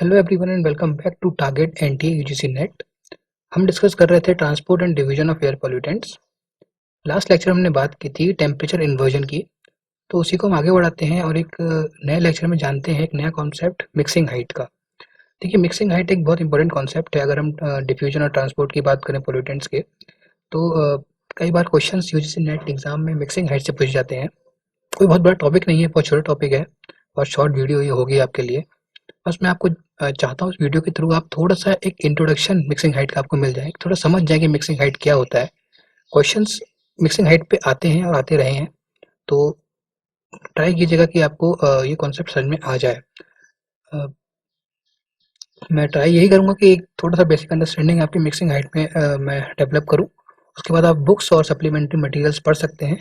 Hello everyone and welcome back to target NTA UGC NET. हम discuss कर रहे थे transport and division of air pollutants. Last lecture हमने बात की थी टेम्परेचर इन्वर्जन की, तो उसी को हम आगे बढ़ाते हैं और एक नए लेक्चर में जानते हैं एक नया कॉन्सेप्ट मिक्सिंग हाइट का। देखिए, मिक्सिंग हाइट एक बहुत इंपॉर्टेंट कॉन्सेप्ट है। अगर हम डिफ्यूजन और ट्रांसपोर्ट की बात करें पोल्यूटेंट्स के, तो कई बार क्वेश्चन यूजीसी नेट एग्जाम में मिक्सिंग हाइट से पूछ जाते हैं। कोई बहुत बड़ा टॉपिक नहीं है, बहुत छोटा टॉपिक है और शॉर्ट वीडियो ये होगी आपके लिए। बस मैं आपको चाहता हूँ इस वीडियो के थ्रू आप थोड़ा-सा एक इंट्रोडक्शन मिक्सिंग हाइट का आपको मिल जाए, थोड़ा समझ जाएँ कि मिक्सिंग हाइट क्या होता है। क्वेश्चंस मिक्सिंग हाइट पे आते हैं और आते रहे हैं, तो ट्राई कीजिएगा कि आपको ये कॉन्सेप्ट समझ में आ जाए। अ, मैं ट्राई यही करूँगा कि एक थोड़ा-सा बेसिक अंडरस्टैंडिंग आपकी मिक्सिंग हाइट में मैं डेवलप करूँ। उसके बाद आप बुक्स और सप्लीमेंट्री मटेरियल्स पढ़ सकते हैं,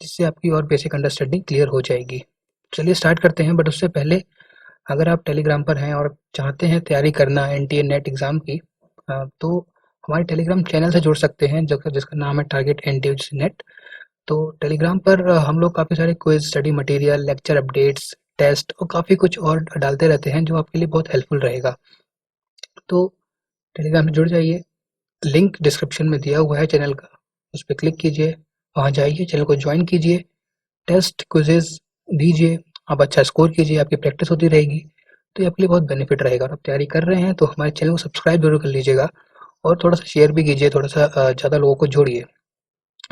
जिससे आपकी और बेसिक अंडरस्टैंडिंग क्लियर हो जाएगी। चलिए स्टार्ट करते हैं, बट उससे पहले अगर आप टेलीग्राम पर हैं और चाहते हैं तैयारी करना एनटीए नेट एग्ज़ाम की, तो हमारे टेलीग्राम चैनल से जुड़ सकते हैं जो जिसका नाम है टारगेट एनटीए नेट। तो टेलीग्राम पर हम लोग काफ़ी सारे quiz, study material, lecture updates, test और काफ़ी कुछ और डालते रहते हैं जो आपके लिए बहुत हेल्पफुल रहेगा। तो टेलीग्राम में जुड़ जाइए, लिंक डिस्क्रिप्शन में दिया हुआ है चैनल का, उस पर क्लिक कीजिए, वहाँ जाइए, चैनल को ज्वाइन कीजिए, टेस्ट क्विजेस दीजिए, आप अच्छा स्कोर कीजिए, आपकी प्रैक्टिस होती रहेगी, तो ये आपके लिए बहुत बेनिफिट रहेगा। और आप तैयारी कर रहे हैं तो हमारे चैनल को सब्सक्राइब जरूर कर लीजिएगा और थोड़ा सा शेयर भी कीजिए, थोड़ा सा ज़्यादा लोगों को जोड़िए।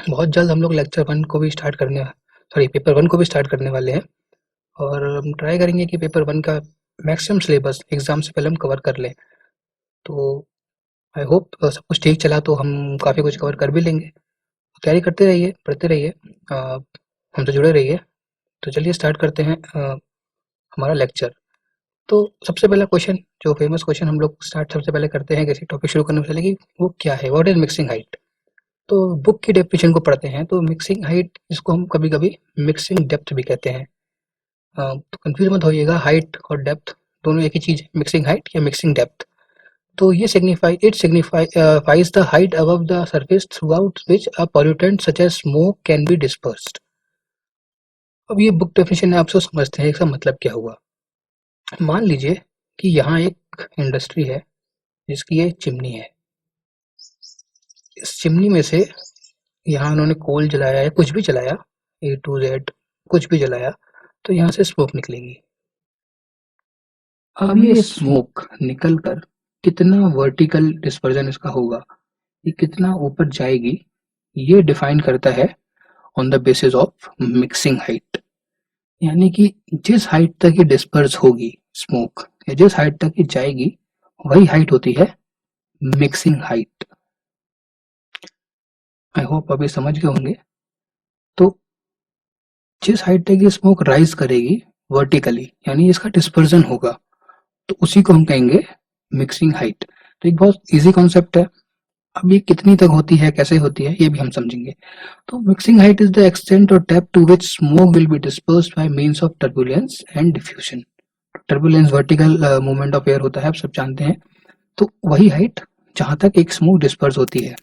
बहुत जल्द हम लोग लेक्चर वन को भी स्टार्ट करने सॉरी पेपर वन को भी स्टार्ट करने वाले हैं और हम ट्राई करेंगे कि पेपर वन का मैक्सिमम सिलेबस एग्जाम से पहले हम कवर कर लें। तो आई होप सब कुछ ठीक चला तो हम काफ़ी कुछ कवर कर भी लेंगे। तैयारी करते रहिए, पढ़ते रहिए, हमसे जुड़े रहिए। तो चलिए स्टार्ट करते हैं हमारा लेक्चर। तो सबसे पहला क्वेश्चन, जो फेमस क्वेश्चन हम लोग स्टार्ट सबसे पहले करते हैं किसी टॉपिक शुरू करने से पहले, कि वो क्या है, व्हाट इज मिक्सिंग हाइट। तो बुक की डेफिनेशन को पढ़ते हैं। तो मिक्सिंग हाइट, इसको हम कभी कभी मिक्सिंग डेप्थ भी कहते हैं। तो कंफ्यूज मत होइएगा, हाइट और डेप्थ दोनों एक ही चीज है, मिक्सिंग हाइट या मिक्सिंग डेप्थ। तो ये signifies the height above the surface throughout which a pollutant such as smoke can be dispersed। अब ये बुक डेफिनेशन है, आप सब समझते हैं इसका मतलब क्या हुआ। मान लीजिए कि यहाँ एक इंडस्ट्री है जिसकी ये चिमनी है। इस चिमनी में से यहाँ उन्होंने कोल जलाया या कुछ भी जलाया, ए टू जेड कुछ भी जलाया, तो यहाँ से स्मोक निकलेगी। अब ये स्मोक निकल कर कितना वर्टिकल डिस्पर्जन इसका होगा, ये कितना ऊपर जाएगी, ये डिफाइन करता है on the basis of mixing height. यानी कि जिस हाइट तक ये डिस्पर्स होगी स्मोक, या जिस हाइट तक ये जाएगी, वही हाइट होती है मिक्सिंग हाइट। आई होप अभी समझ गए होंगे। तो जिस हाइट तक ये स्मोक राइज करेगी वर्टिकली, यानी इसका डिस्पर्जन होगा, तो उसी को हम कहेंगे मिक्सिंग हाइट। तो एक बहुत इजी कॉन्सेप्ट है। अब ये कितनी तक होती है, कैसे होती है, ये भी हम समझेंगे। तो mixing height is the extent और depth to which smoke will be dispersed by means of turbulence and diffusion. Turbulence vertical movement of air होता है, आप सब जानते हैं। तो वही हाइट जहां तक एक स्मोक डिस्पर्स होती है।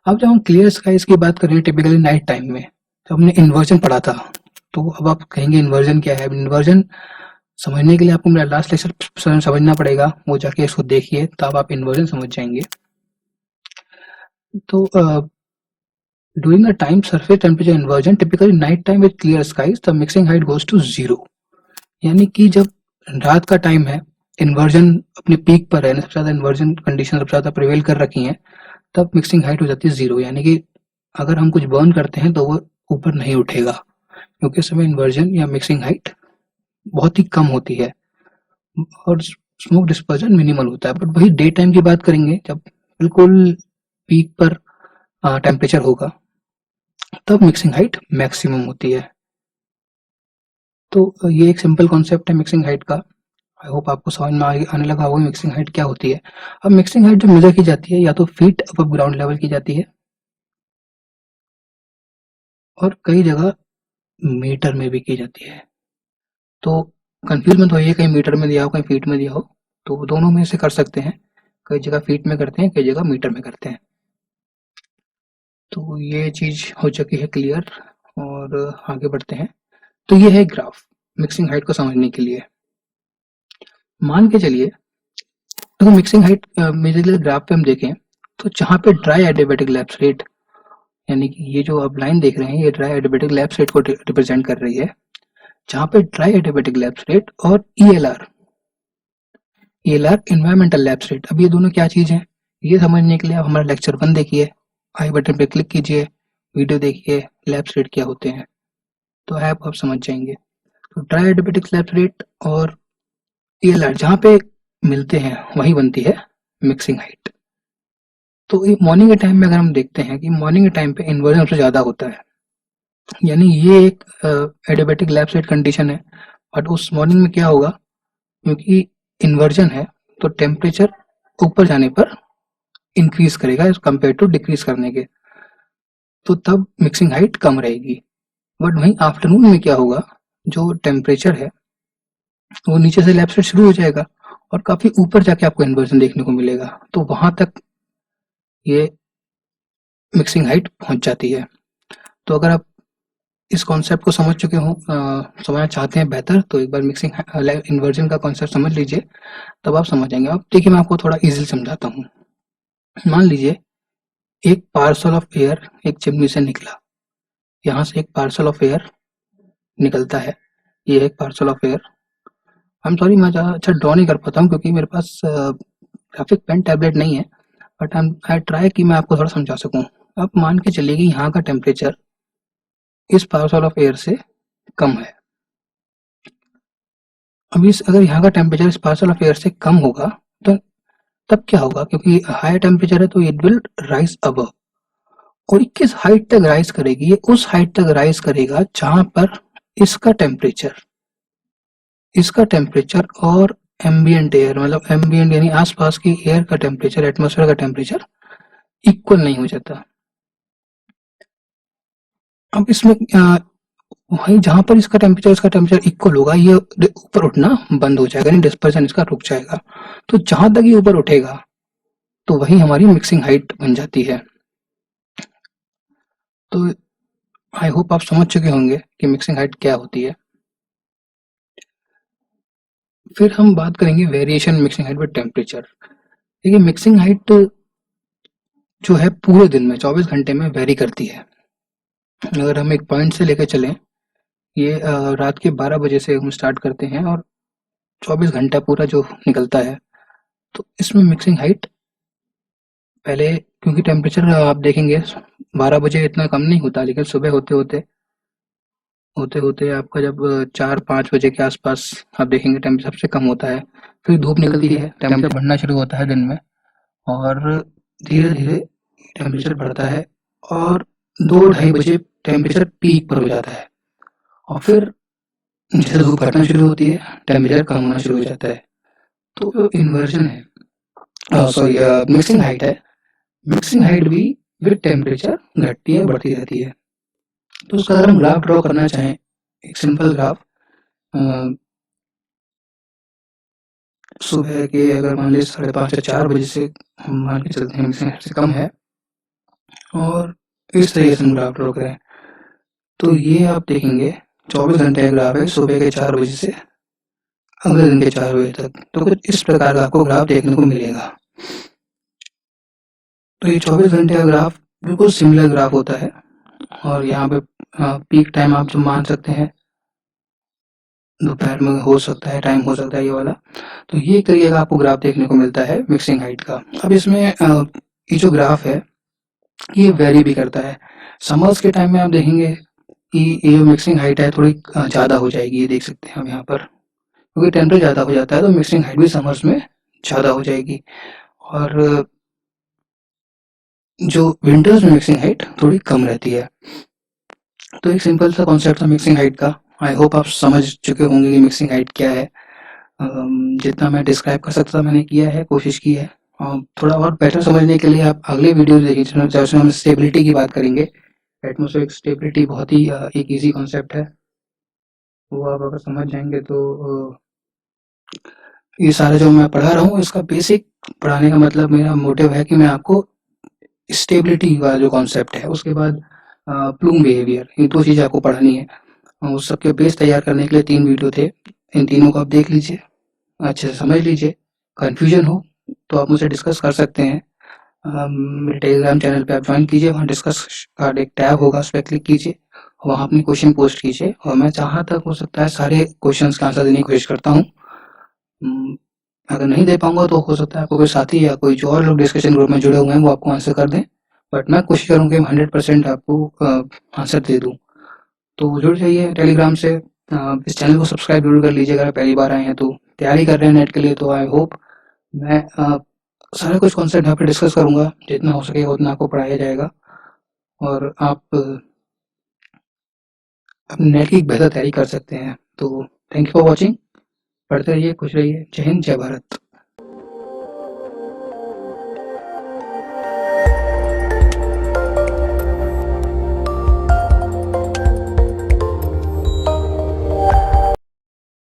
अब जब हम क्लियर स्काईज की बात करें, टिपिकली नाइट टाइम में, जब हमने इन्वर्जन पढ़ा था, तो अब आप कहेंगे इन्वर्जन क्या है। इन्वर्जन समझने के लिए आपको मेरा लास्ट लेक्चर समझना पड़ेगा, वो जाके इसको देखिए, तब आप इन्वर्जन समझ जाएंगे। तो during the time surface temperature inversion, typically night time with clear skies, the mixing height goes to 0। यानी कि जब रात का टाइम है, इन्वर्जन अपने पीक पर है, सबसे ज्यादा इन्वर्जन कंडीशन सबसे ज्यादा प्रिवेल कर रखी हैं, तब मिक्सिंग हाइट हो जाती है 0। यानी कि अगर हम कुछ बर्न करते हैं तो वो ऊपर नहीं उठेगा, क्योंकि उस समय इन्वर्जन या मिक्सिंग हाइट बहुत ही कम होती है और स्मोक डिस्पर्जन मिनिमल होता है। बट वही डे टाइम की बात करेंगे, जब बिल्कुल पीक पर टेम्परेचर होगा, तब मिक्सिंग हाइट मैक्सिमम होती है। तो ये एक सिंपल कॉन्सेप्ट है मिक्सिंग हाइट का। आई होप आपको समझ में आने लगा होगा मिक्सिंग हाइट क्या होती है। अब मिक्सिंग हाइट जो मेजर की जाती है, या तो फीट अबव ग्राउंड लेवल की जाती है, और कई जगह मीटर में भी की जाती है। तो कंफ्यूज मत होइए, कहीं मीटर में दिया हो, कहीं फीट में दिया हो, तो दोनों में से कर सकते हैं। कई जगह फीट में करते हैं, कई जगह मीटर में करते हैं। तो ये चीज हो चुकी है क्लियर, और आगे बढ़ते हैं। तो ये है ग्राफ मिक्सिंग हाइट को समझने के लिए। मान के चलिए तो मिक्सिंग हाइट मेजरली ग्राफ पे हम देखें तो जहाँ पे ड्राई एडियाबेटिक लैप्स रेट, यानी कि ये जो आप लाइन देख रहे हैं ये ड्राई एडियाबेटिक लैप्स रेट को रिप्रेजेंट कर रही है। जहाँ पे ड्राई एडियाबेटिक लैप्स रेट और ईएलआर एनवायरमेंटल लैप्स रेट, अब ये दोनों क्या चीज है ये समझने के लिए आप हमारा लेक्चर 1 देखिए, आई बटन पे क्लिक कीजिए, वीडियो देखिए लैप्स रेट क्या होते हैं, तो ऐप आप समझ जाएंगे। तो ड्राई एडियाबेटिक लैप्स रेट और ईएलआर जहाँ पे मिलते हैं वही बनती है मिक्सिंग हाइट। तो ये मॉर्निंग के टाइम में अगर हम देखते हैं कि मॉर्निंग के टाइम पे इन्वर्जन सबसे ज़्यादा होता है, यानी ये एक एडियाबेटिक लैप्स रेट कंडीशन है। बट उस मॉर्निंग में क्या होगा, क्योंकि इन्वर्जन है तो टेम्परेचर ऊपर जाने पर इंक्रीज करेगा कंपेयर टू डिक्रीज करने के, तो तब मिक्सिंग हाइट कम रहेगी। बट वहीं आफ्टरनून में क्या होगा, जो टेम्परेचर है वो नीचे से लैप्स रेट शुरू हो जाएगा और काफी ऊपर जाके आपको इन्वर्जन देखने को मिलेगा, तो वहां तक ये मिक्सिंग हाइट पहुंच जाती है। तो अगर आप इस कॉन्सेप्ट को समझ चुके हो, समझना चाहते हैं बेहतर, तो एक बार मिक्सिंग इन्वर्जन का कॉन्सेप्ट समझ लीजिए, तब आप समझ जाएंगे। अब देखिए मैं आपको थोड़ा इजीली समझाता हूँ। मान लीजिए एक पार्सल ऑफ एयर एक चिमनी से निकला, यहाँ से एक पार्सल ऑफ एयर निकलता है, ये एक parcel of air. I am sorry मैं ज़्यादा अच्छा ड्रॉ नहीं कर पाता हूँ क्योंकि मेरे पास ग्राफिक पेन टैबलेट नहीं है, बट आई ट्राई कि मैं आपको थोड़ा समझा सकूँ। अब मान के चलिए कि यहाँ का टेम्परेचर इस पार्सल ऑफ एयर से कम है। अब इस अगर यहाँ का टेम्परेचर इस पार्सल ऑफ एयर से कम होगा तो तब क्या होगा, क्योंकि हाई टेम्परेचर है तो इट विल राइज अबव, और ये किस हाइट तक राइज करेगी, ये उस हाइट तक राइज करेगा जहां पर इसका टेम्परेचर और एम्बियंट एयर, मतलब एम्बियंट यानी आसपास की एयर का टेम्परेचर, एटमॉस्फेयर का टेम्परेचर इक्वल नहीं हो जाता। अब इसमें वहीं जहां पर इसका टेम्परेचर इक्वल होगा ये ऊपर उठना बंद हो जाएगा, यानी डिस्पर्जन इसका रुक जाएगा। तो जहां तक ये ऊपर उठेगा तो वही हमारी मिक्सिंग हाइट बन जाती है। तो आई होप आप समझ चुके होंगे कि मिक्सिंग हाइट क्या होती है। फिर हम बात करेंगे variation mixing height with temperature. देखिए मिक्सिंग हाइट जो है पूरे दिन में 24 घंटे में वेरी करती है। अगर हम एक पॉइंट से लेकर चलें, ये रात के 12 बजे से हम स्टार्ट करते हैं और 24 घंटा पूरा जो निकलता है, तो इसमें मिक्सिंग हाइट पहले, क्योंकि टेम्परेचर आप देखेंगे 12 बजे इतना कम नहीं होता, लेकिन सुबह होते होते आपका जब 4-5 बजे के आसपास आप देखेंगे टेम्परेचर सबसे कम होता है। फिर धूप निकलती है, टेम्परेचर बढ़ना शुरू होता है दिन में, और धीरे धीरे टेम्परेचर बढ़ता है और 2-2:30 बजे टेम्परेचर पीक पर हो जाता है, और फिर जैसे धूप घटना शुरू होती है टेम्परेचर कम होना शुरू हो जाता है। तो जो इन्वर्जन है, सॉरी मिक्सिंग हाइट है, मिक्सिंग हाइट भी विद टेम्परेचर घटती है बढ़ती रहती है। तो उसका अगर हम ग्राफ ड्रॉ करना चाहें, एक सिंपल ग्राफ, सुबह के अगर मान लीजिए 5:30 या 4 बजे से हम मान के चलते हैं मिक्सिंग हाइट से कम है, और इस तरीके से हम ग्राफ ड्रॉ करें, तो ये आप देखेंगे 24 घंटे का ग्राफ है, सुबह के 4 बजे से अगले दिन के 4 बजे तक। तो कुछ इस प्रकार का आपको ग्राफ देखने को मिलेगा। तो ये 24 घंटे का ग्राफ बिल्कुल सिमिलर ग्राफ होता है, और यहाँ पे पीक टाइम आप जो मान सकते हैं दोपहर में हो सकता है, टाइम हो सकता है ये वाला। तो ये एक तरीके का आपको ग्राफ देखने को मिलता है मिक्सिंग हाइट का। अब इसमें ये जो ग्राफ है ये वेरी भी करता है। समर्स के टाइम में आप देखेंगे कि ये मिक्सिंग हाइट है थोड़ी ज़्यादा हो जाएगी, ये देख सकते हैं हम यहाँ पर, क्योंकि टेम्परेचर ज़्यादा हो जाता है तो मिक्सिंग हाइट भी समर्स में ज़्यादा हो जाएगी। और जो विंटर्स में मिक्सिंग हाइट थोड़ी कम रहती है। तो एक सिंपल सा कॉन्सेप्ट था मिक्सिंग हाइट का। आई होप आप समझ चुके होंगे कि मिक्सिंग हाइट क्या है। जितना मैं डिस्क्राइब कर सकता था मैंने किया है, कोशिश की है। और थोड़ा और बेटर समझने के लिए आप अगले वीडियो देखिए जैसे हम स्टेबिलिटी की बात करेंगे। एटमॉस्फेरिक स्टेबिलिटी बहुत ही एक इजी कॉन्सेप्ट है, वो आप अगर समझ जाएंगे तो ये सारा जो मैं पढ़ा रहा हूँ इसका बेसिक पढ़ाने का मतलब, मेरा मोटिव है कि मैं आपको स्टेबिलिटी का जो कॉन्सेप्ट है, उसके बाद प्लूम बिहेवियर, ये 2 चीज़ें आपको पढ़नी है। उस सबके बेस तैयार करने के लिए 3 वीडियो थे, इन तीनों को आप देख लीजिए। अच्छे से समझ लीजिए। कन्फ्यूजन हो तो आप मुझसे डिस्कस कर सकते हैं। मेरे टेलीग्राम चैनल पे आप ज्वाइन कीजिए, वहाँ डिस्कस का एक टैब होगा, उस पे क्लिक कीजिए, वहाँ अपनी क्वेश्चन पोस्ट कीजिए और मैं जहाँ तक हो सकता है सारे क्वेश्चंस का आंसर देने की कोशिश करता हूँ। अगर नहीं दे पाऊँगा तो हो सकता है आपको कोई साथी या कोई जो और लोग डिस्कशन ग्रुप में जुड़े हुए हैं वो आपको आंसर कर दें, बट मैं कोशिश करूँगा कि 100% आपको आंसर दे दूँ। तो जुड़ जाइए टेलीग्राम से। इस चैनल को सब्सक्राइब जरूर कर लीजिए अगर आप पहली बार आए हैं तो। तैयारी कर रहे हैं नेट के लिए तो आई होप मैं सारा कुछ कॉन्सेप्ट यहाँ पे डिस्कस करूँगा, जितना हो सके उतना आपको पढ़ाया जाएगा और आप अपने नेट की एक बेहतर तैयारी कर सकते हैं। तो थैंक यू फॉर वॉचिंग। पढ़ते रहिए, खुश रहिए। जय हिंद, जय भारत।